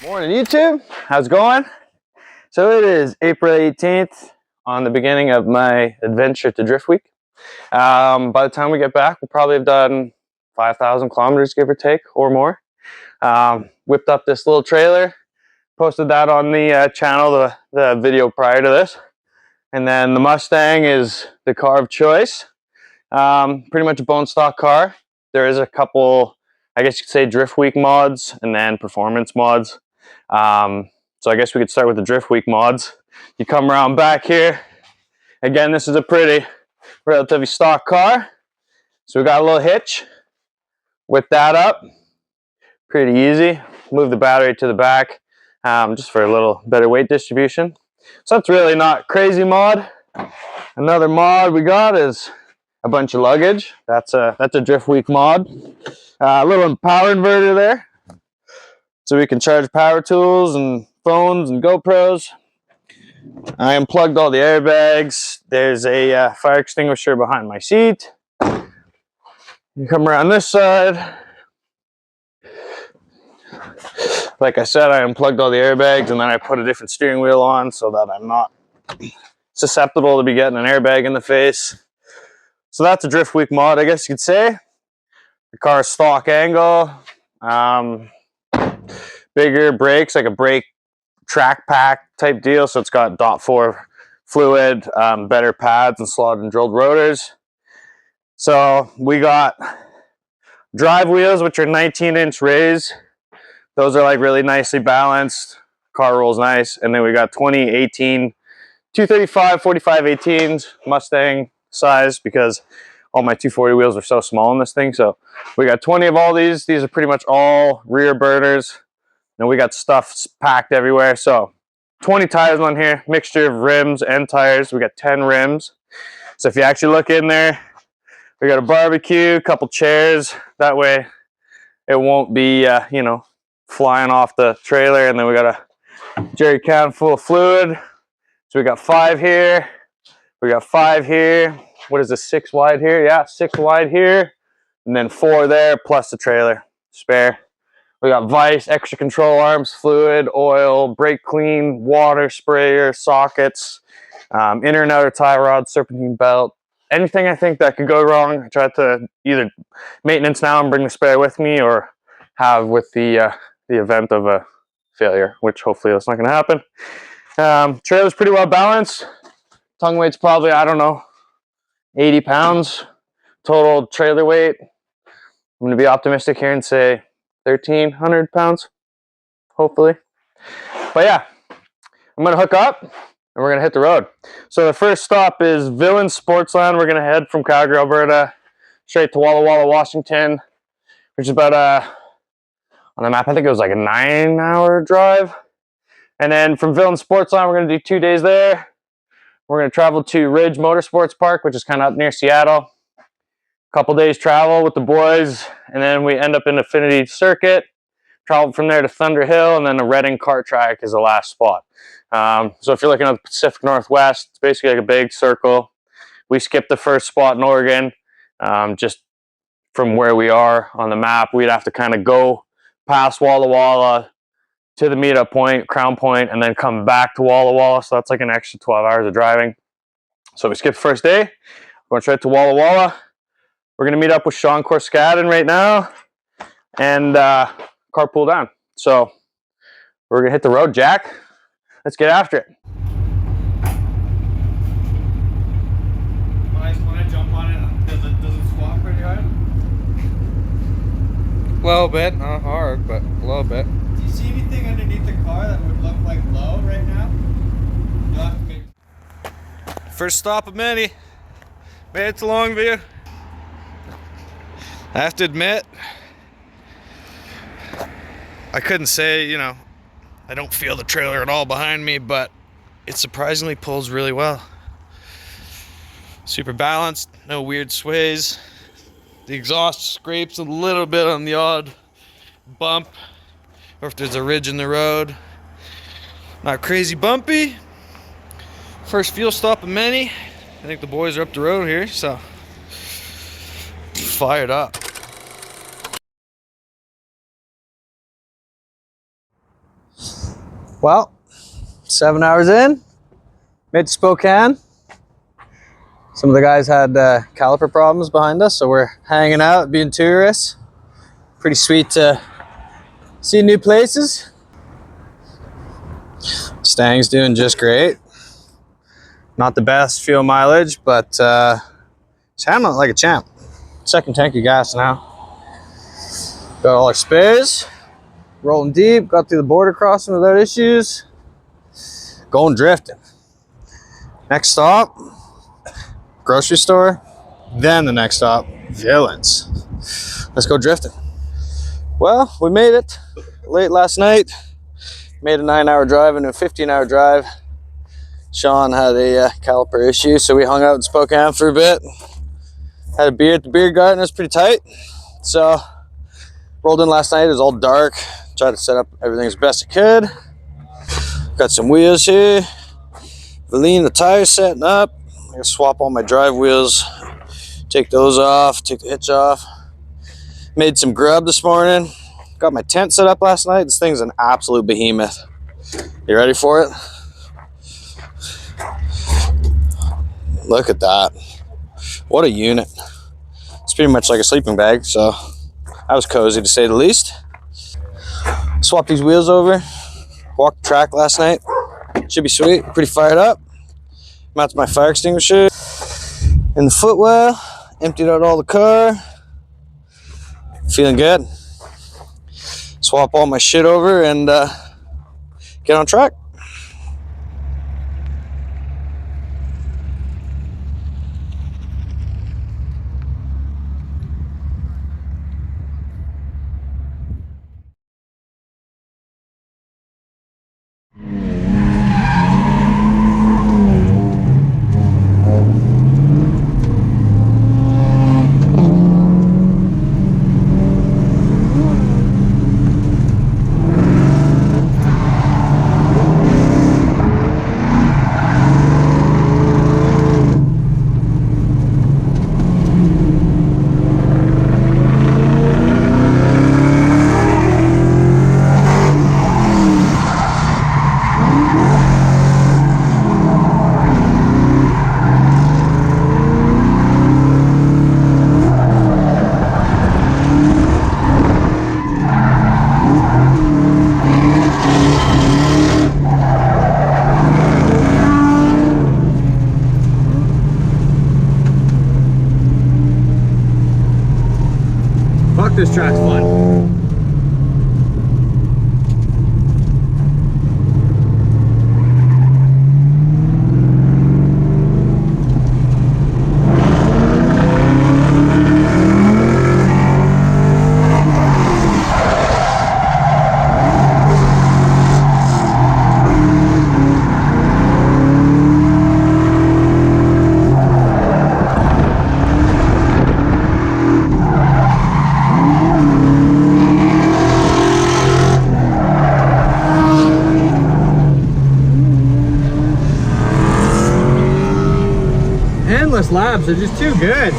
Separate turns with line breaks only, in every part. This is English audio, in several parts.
Morning YouTube, how's it going? So it is April 18th on the beginning of my adventure to Driftweek. By the time we get back, we'll probably have done 5,000 kilometers, give or take, or more. Whipped up this little trailer, posted that on the channel, the video prior to this. And then the Mustang is the car of choice. Pretty much a bone stock car. There is a couple, I guess you could say, Driftweek mods and then performance mods. So I guess we could start with the Driftweek mods. You come around back here. Again, this is a pretty relatively stock car. So we got a little hitch. Whip that up. Pretty easy. Move the battery to the back just for a little better weight distribution. So that's really not crazy mod. Another mod we got is a bunch of luggage. That's a Driftweek mod. A little power inverter there, so we can charge power tools and phones and GoPros. I unplugged all the airbags. There's a fire extinguisher behind my seat. You come around this side. Like I said, I unplugged all the airbags and then I put a different steering wheel on so that I'm not susceptible to be getting an airbag in the face. So that's a Driftweek mod, I guess you could say. The car's stock angle. Bigger brakes, like a brake track pack type deal. So it's got .4 fluid, better pads and slotted and drilled rotors. So we got drive wheels, which are 19-inch rays. Those are like really nicely balanced. Car rolls nice. And then we got 2018 235 45 18s Mustang size, because all my 240 wheels are so small in this thing. So we got 20 of all these. These are pretty much all rear burners. And we got stuff packed everywhere. So 20 tires on here, mixture of rims and tires. We got 10 rims. So if you actually look in there, we got a barbecue, a couple chairs. That way it won't be, you know, flying off the trailer. And then we got a jerry can full of fluid. So we got 5 here. We got 5 here. What is this, 6 wide here? Yeah, 6 wide here. And then 4 there, plus the trailer spare. We got vise, extra control arms, fluid, oil, brake clean, water sprayer, sockets, inner and outer tie rods, serpentine belt. Anything I think that could go wrong, I tried to either maintenance now and bring the spare with me, or have with the event of a failure, which hopefully that's not going to happen. Trailer's pretty well balanced. Tongue weight's probably, I don't know, 80 pounds total trailer weight. I'm going to be optimistic here and say 1,300 pounds, hopefully. But yeah, I'm going to hook up and we're going to hit the road. So the first stop is Villians sportsland. We're going to head from Calgary, Alberta, straight to Walla Walla, Washington, which is about on the map, I think it was like a 9-hour drive. And then from Villians sportsland, we're going to do 2 days there. We're going to travel to Ridge Motorsports Park, which is kind of up near Seattle. Couple days travel with the boys, and then we end up in Affinity Circuit. Travel from there to Thunder Hill, and then the Redding Kart Track is the last spot. So if you're looking at the Pacific Northwest, it's basically like a big circle. We skipped the first spot in Oregon. Just from where we are on the map, we'd have to kind of go past Walla Walla to the meetup point, Crown Point, and then come back to Walla Walla. So that's like an extra 12 hours of driving. So we skipped the first day. We're going straight to Walla Walla. We're going to meet up with Sean Corskadden right now and carpool down. So we're going to hit the road, Jack. Let's get after it. When I jump on it, does it squat pretty hard?
A little bit, not hard, but a little bit.
Do you see anything underneath the car that would look like low right now?
First stop of many. Made it to Longview. I have to admit, I couldn't say, you know, I don't feel the trailer at all behind me, but it surprisingly pulls really well. Super balanced, no weird sways. The exhaust scrapes a little bit on the odd bump, or if there's a ridge in the road. Not crazy bumpy. First fuel stop of many. I think the boys are up the road here, so fired up.
Well, 7 hours in, made to Spokane. Some of the guys had caliper problems behind us, so we're hanging out, being tourists. Pretty sweet to see new places. Mustang's doing just great. Not the best fuel mileage, but it's handling it like a champ. Second tank of gas now. Got all our spares. Rolling deep, got through the border crossing without issues. Going drifting. Next stop, grocery store. Then the next stop, Villians. Let's go drifting. Well, we made it late last night. Made a 9-hour drive into a 15-hour drive. Sean had a caliper issue, so we hung out in Spokane for a bit. Had a beer at the beer garden. It was pretty tight. So rolled in last night. It was all dark. Tried to set up everything as best I could. Got some wheels here. Villians, the tires setting up. I'm gonna swap all my drive wheels. Take those off. Take the hitch off. Made some grub this morning. Got my tent set up last night. This thing's an absolute behemoth. You ready for it? Look at that. What a unit. It's pretty much like a sleeping bag, so that was cozy to say the least. Swapped these wheels over. Walked the track last night. Should be sweet. Pretty fired up. Mounted my fire extinguisher in the footwell. Emptied out all the car. Feeling good. Swap all my shit over and get on track. Fuck, this track's fun. Endless laps are just too good.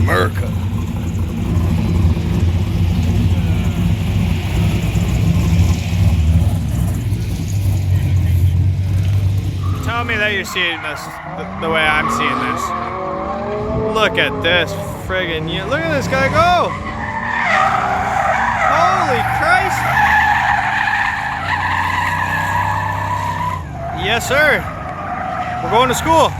America. Tell me that you're seeing this the way I'm seeing this. Look at this friggin' unit. Look at this guy go! Holy Christ! Yes, sir. We're going to school.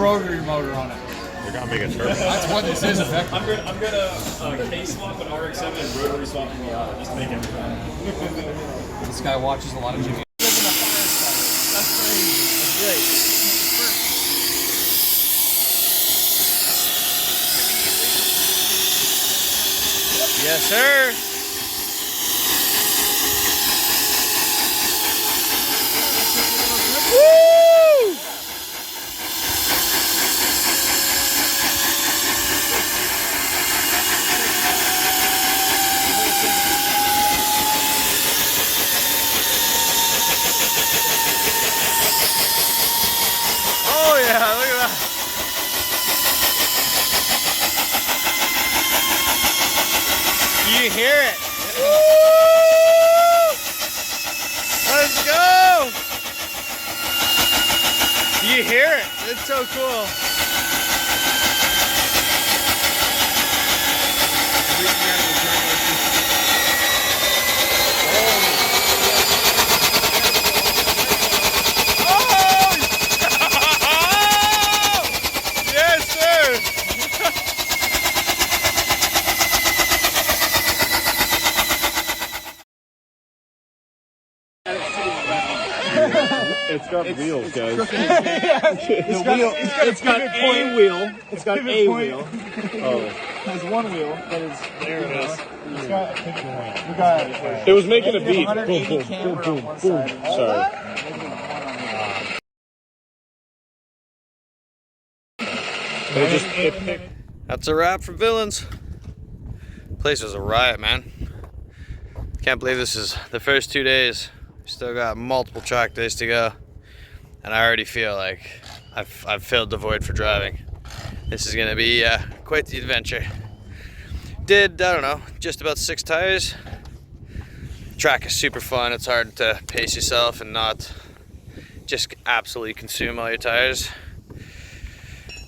rotary motor on it.
They're gonna make a turbo.
That's what this is, effectively.
I'm gonna case swap an RX-7 and rotary swap in the auto. Just make it.
This guy watches a lot of Jimmy. That's crazy. That's great.
Yes, sir. Woo! Oh yeah, look at that. You hear it? Woo! Let's go! You hear it? It's so cool. Oh! Yes, sir!
It's got wheels, guys.
It's got a wheel. It's got a wheel.
Oh,
There's one wheel that is.
there it is.
It's got a picture point. We got.
It was making a beat. Boom,
180
boom, boom,
camera
boom,
on one
boom.
side.
Sorry. They just picked.
That's a wrap for Villians. Place was a riot, man. Can't believe this is the first 2 days. We still got multiple track days to go, and I already feel like I've filled the void for driving. This is gonna be quite the adventure. Did, I don't know, just about 6 tires. Track is super fun. It's hard to pace yourself and not just absolutely consume all your tires.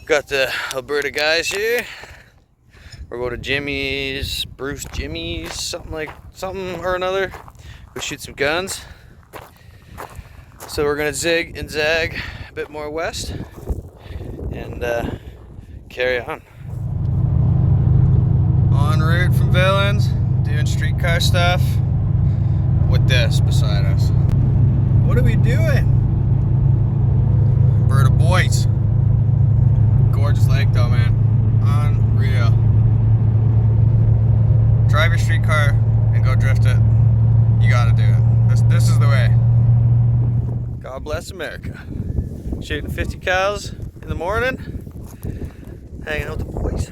Got the Alberta guys here. We're going to Jimmy's, Bruce Jimmy's, something or another. Go shoot some guns. So we're gonna zig and zag a bit more west and carry on. En route from Villians, doing streetcar stuff with this beside us. What are we doing? Alberta boys. Gorgeous lake though, man. Unreal. Drive your streetcar and go drift it. You gotta do it. This is the way. God bless America. Shooting 50 cows in the morning. Hanging out with the boys.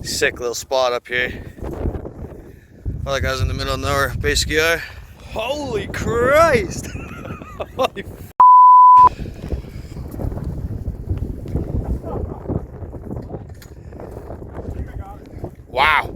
Sick little spot up here. Well, that guy's in the middle of nowhere, basically are. Holy Christ! Holy wow!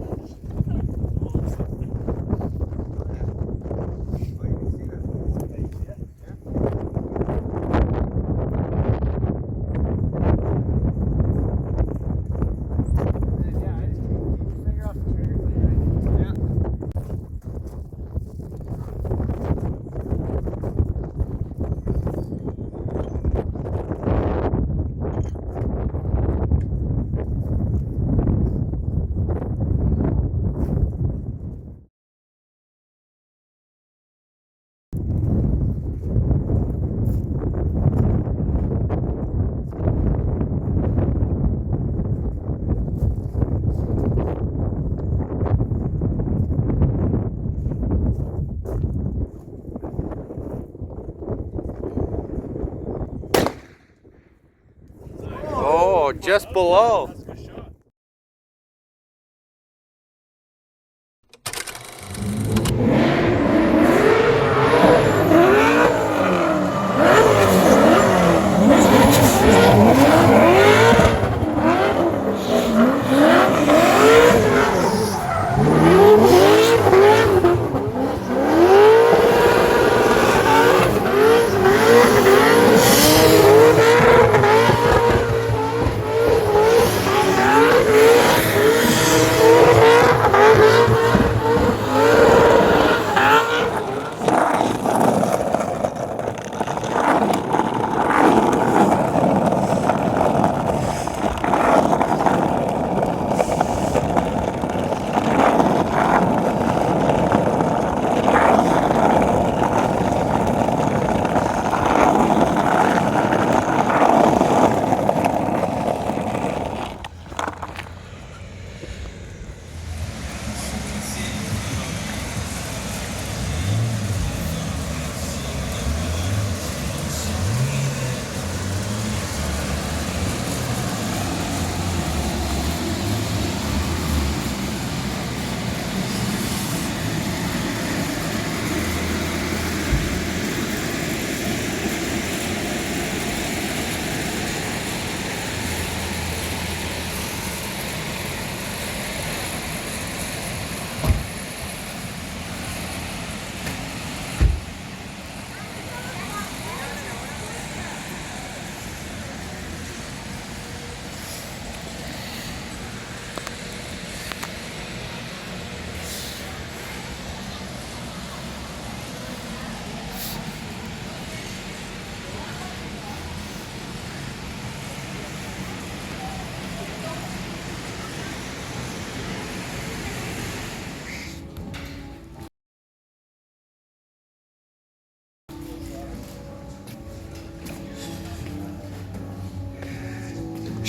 Oh, just below.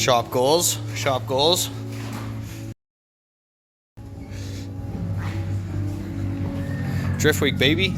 Shop goals. Shop goals. Driftweek, baby.